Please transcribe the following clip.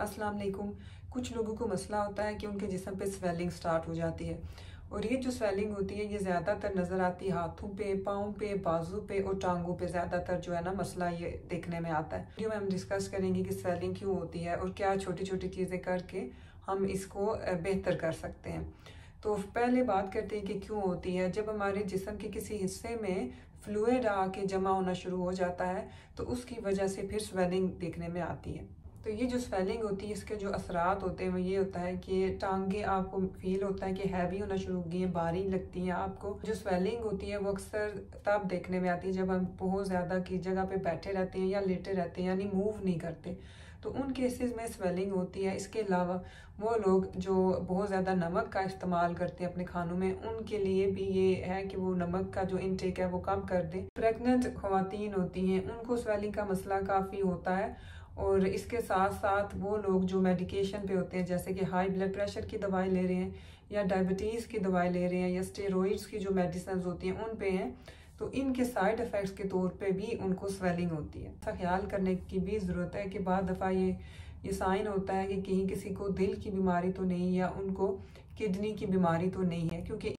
अस्सलाम वालेकुम। कुछ लोगों को मसला होता है कि उनके जिस्म पे स्वेलिंग स्टार्ट हो जाती है और ये जो स्वेलिंग होती है ये ज़्यादातर नज़र आती है हाथों पे, पाँव पे, बाजू पे और टांगों पे। ज़्यादातर जो है ना मसला ये देखने में आता है। वीडियो में हम डिस्कस करेंगे कि स्वेलिंग क्यों होती है और क्या छोटी छोटी चीज़ें करके हम इसको बेहतर कर सकते हैं। तो पहले बात करते हैं कि क्यों होती है। जब हमारे जिस्म के किसी हिस्से में फ्लूइड आके जमा होना शुरू हो जाता है तो उसकी वजह से फिर स्वेलिंग देखने में आती है। तो ये जो स्वेलिंग होती है इसके जो असरात होते हैं वो ये होता है कि टांगे आपको फील होता है कि हैवी होना शुरू हो गई हैं, भारी लगती हैं आपको। जो स्वेलिंग होती है वो अक्सर तब देखने में आती है जब हम बहुत ज़्यादा की जगह पे बैठे रहते हैं या लेटे रहते हैं, यानी मूव नहीं करते, तो उन केसेस में स्वेलिंग होती है। इसके अलावा वो लोग जो बहुत ज़्यादा नमक का इस्तेमाल करते हैं अपने खानों में, उनके लिए भी ये है कि वो नमक का जो इनटेक है वो कम कर दें। प्रेग्नेंट ख़वातीन होती हैं उनको स्वेलिंग का मसला काफ़ी होता है। और इसके साथ साथ वो लोग जो मेडिकेशन पे होते हैं, जैसे कि हाई ब्लड प्रेशर की दवाई ले रहे हैं या डायबिटीज़ की दवाई ले रहे हैं या स्टेरॉइड्स की जो मेडिसिन होती हैं उन पे हैं, तो इनके साइड इफ़ेक्ट्स के तौर पे भी उनको स्वेलिंग होती है। ऐसा ख्याल करने की भी ज़रूरत है कि बाद दफ़ा ये साइन होता है कि कहीं किसी को दिल की बीमारी तो नहीं या उनको किडनी की बीमारी तो नहीं है, क्योंकि